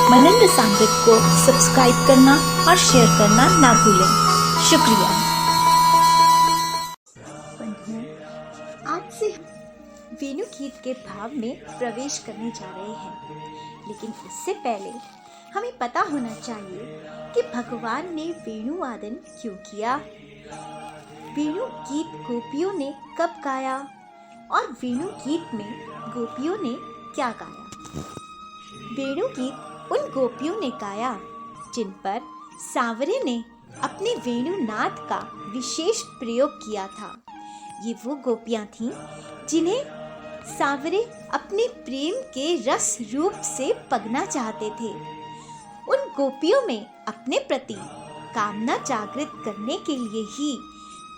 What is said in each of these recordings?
मनन रसामृत को सब्सक्राइब करना और शेयर करना ना भूलें। शुक्रिया। आज से हम वेणु गीत के भाव में प्रवेश करने जा रहे हैं, लेकिन इससे पहले हमें पता होना चाहिए कि भगवान ने वेणु वादन क्यों किया, वेणु गीत गोपियों ने कब गाया और वेणु गीत में गोपियों ने क्या गाया। वेणु गीत उन गोपियों ने गाया जिन पर सांवरे ने अपने वेणुनाद का विशेष प्रयोग किया था। ये वो गोपियां थीं जिन्हें सांवरे अपने प्रेम के रस रूप से पगना चाहते थे। उन गोपियों में अपने प्रति कामना जागृत करने के लिए ही,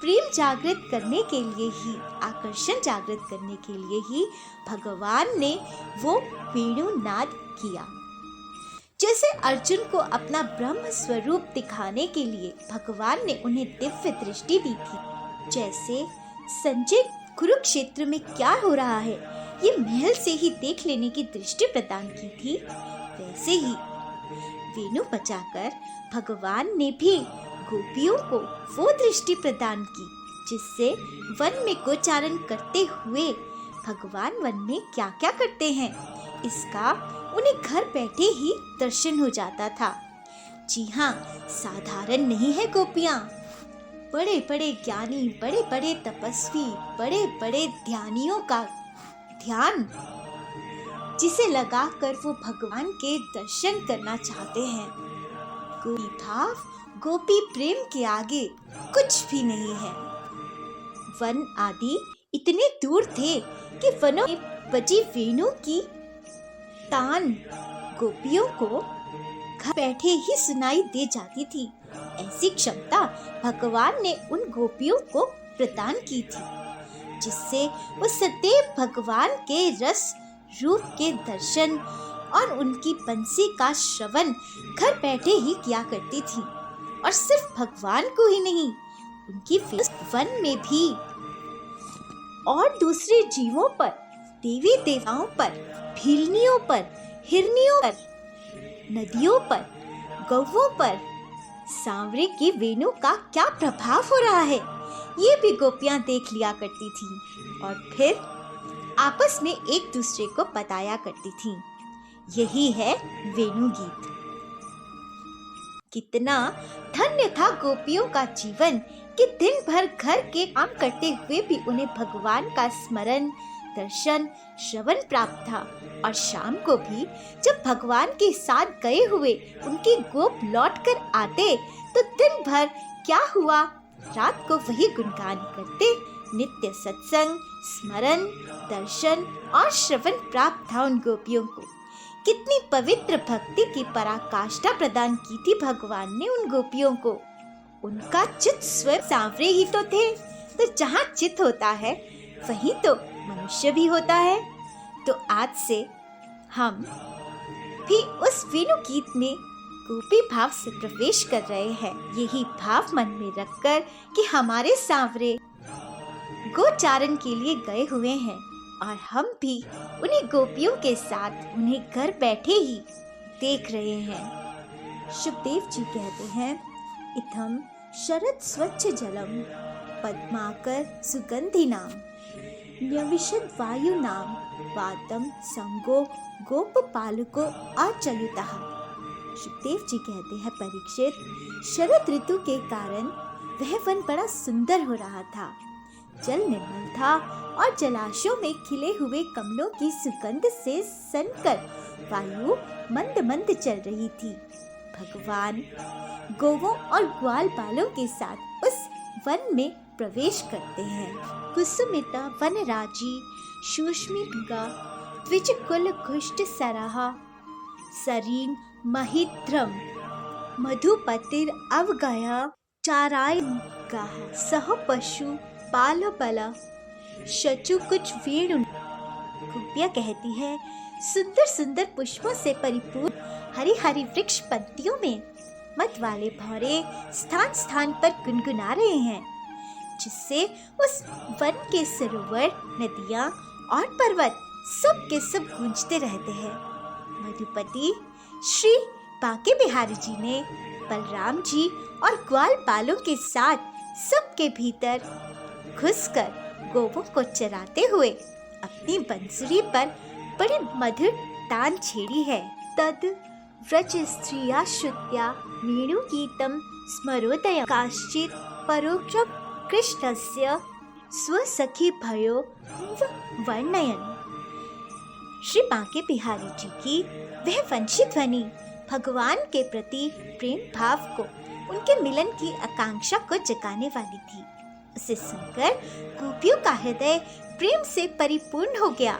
प्रेम जागृत करने के लिए ही, आकर्षण जागृत करने के लिए ही भगवान ने वो वेणुनाद किया। जैसे अर्जुन को अपना ब्रह्म स्वरूप दिखाने के लिए भगवान ने उन्हें दिव्य दृष्टि दी थी, जैसे संजय कुरुक्षेत्र में क्या हो रहा है ये महल से ही देख लेने की दृष्टि प्रदान की थी, वैसे ही वेणु बजाकर भगवान ने भी गोपियों को वो दृष्टि प्रदान की जिससे वन में गोचारण करते हुए भगवान वन में क्या क्या करते हैं इसका उन्हें घर बैठे ही दर्शन हो जाता था। जी हाँ, साधारण नहीं है गोपियाँ। बड़े बड़े ज्ञानी, बड़े बड़े तपस्वी, बड़े बड़े ध्यानियों का ध्यान जिसे लगाकर वो भगवान के दर्शन करना चाहते हैं। गोपी भाव, गोपी प्रेम के आगे कुछ भी नहीं है। वन आदि इतने दूर थे कि वनों में बजी वेणु की तान गोपियों को घर बैठे ही सुनाई दे जाती थी। ऐसी क्षमता भगवान ने उन गोपियों को प्रदान की थी जिससे वो सदैव भगवान के रस रूप के दर्शन और उनकी बंसी का श्रवण घर बैठे ही किया करती थी। और सिर्फ भगवान को ही नहीं, उनकी वन में भी और दूसरे जीवों पर, देवी देवताओं पर, भीलनियों पर, हिरनियों पर, नदियों पर, गौवों पर सांवरे की वेणु का क्या प्रभाव हो रहा है ये भी गोपियां देख लिया करती थीं और फिर आपस में एक दूसरे को बताया करती थीं। यही है वेणु गीत। कितना धन्य था गोपियों का जीवन कि दिन भर घर के काम करते हुए भी उन्हें भगवान का स्मरण, दर्शन, श्रवण प्राप्त था। और शाम को भी जब भगवान के साथ गए हुए उनके गोप लौटकर आते तो दिन भर क्या हुआ, रात को वही गुणगान करते। नित्य सत्संग, स्मरण, दर्शन और श्रवण प्राप्त था उन गोपियों को। कितनी पवित्र भक्ति की पराकाष्ठा प्रदान की थी भगवान ने उन गोपियों को। उनका चित्त स्वयं सांवरे ही तो थे, तो जहाँ चित्त होता है वहीं तो मनुष्य भी होता है। तो आज से हम भी उस वेणु गीत में गोपी भाव से प्रवेश कर रहे हैं। यही भाव मन में रखकर कि हमारे सांवरे गोचारण के लिए गए हुए हैं और हम भी उन्हीं गोपियों के साथ उन्हें घर बैठे ही देख रहे हैं। शुकदेव जी कहते हैं, इत्थम शरद स्वच्छ जलम पद्माकर सुगंधि नाम न्यविशद वायु नाम वातम संगो गोप पालको अचयुतः। शुकदेव जी कहते हैं, परीक्षित, शरद ऋतु के कारण वह वन बड़ा सुंदर हो रहा था। जल निर्मल था और जलाशयों में खिले हुए कमलों की सुगंध से सनकर वायु मंद मंद चल रही थी। भगवान गोवों और ग्वाल बालों के साथ उस वन में प्रवेश करते हैं। कुसुमिता वनराजी सुष्मिका द्विज कुल कुष्ठ सराहा सरीन महिद्रम मधुपतिर अवगया चाराय गाह सह पशु पाल बला शचु कुछ वेणु। गोपियां कहती है, सुंदर सुंदर पुष्पों से परिपूर्ण हरी हरी वृक्ष पंक्तियों में मत वाले भौरे स्थान स्थान पर गुनगुना रहे हैं, जिससे उस वन के सरोवर, नदियाँ और पर्वत सब के सब गूंजते रहते हैं। मधुपति श्री बांके बिहारी जी ने बलराम जी और ग्वालपालों के साथ सबके भीतर घुसकर गोवों को चराते हुए अपनी बंसुरी पर बड़ी मधुर तान छेड़ी है। तद व्रज स्त्रिया श्रुत्या वेणुगीतं स्मरोदय काश्चित् परोक्षं कृष्णस्य स्वसखी भयो वर्णयन्। श्री बांके बिहारी जी की वह वंशी ध्वनि भगवान के प्रति प्रेम भाव को, उनके मिलन की आकांक्षा को जगाने वाली थी। उसे सुनकर गोपियों का हृदय प्रेम से परिपूर्ण हो गया।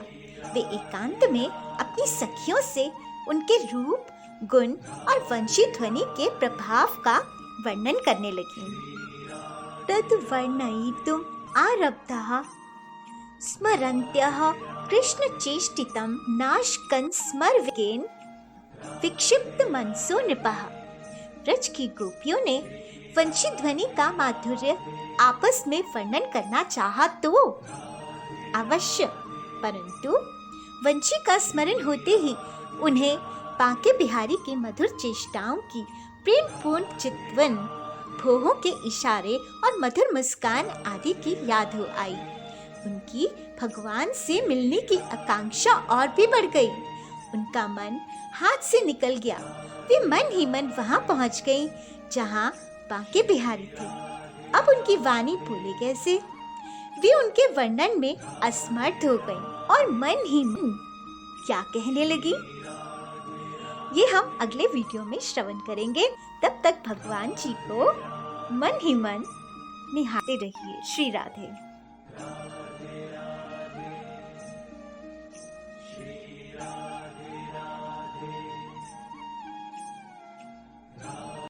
वे एकांत में अपनी सखियों से उनके रूप, गुण और वंशी ध्वनि के प्रभाव का वर्णन करने लगी। तद वर्णयितुम् आरब्धाः स्मरन्त्यः कृष्ण चेष्टितं नाशकन् स्मरवेगेन विक्षिप्त मनसो नृपः। ब्रज की गोपियों ने वंशी ध्वनि का माधुर्य आपस में वर्णन करना चाहा तो अवश्य, परंतु वंशी का स्मरण होते ही उन्हें बांके बिहारी की मधुर चेष्टाओं की प्रेमपूर्ण चितवन, भौहों के इशारे और मधुर मुस्कान आदि की याद हो आई। उनकी भगवान से मिलने की आकांक्षा और भी बढ़ गई। उनका मन हाथ से निकल गया। वे मन ही मन वहां पहुंच गईं जहां बांके बिहारी थे। अब उनकी वाणी बोले कैसे? वे उनके वर्णन में असमर्थ हो गईं और मन ही मन क्या कहने लगी, ये हम अगले वीडियो में श्रवण करेंगे। तब तक भगवान जी को मन ही मन निहारते रहिए। श्री राधे।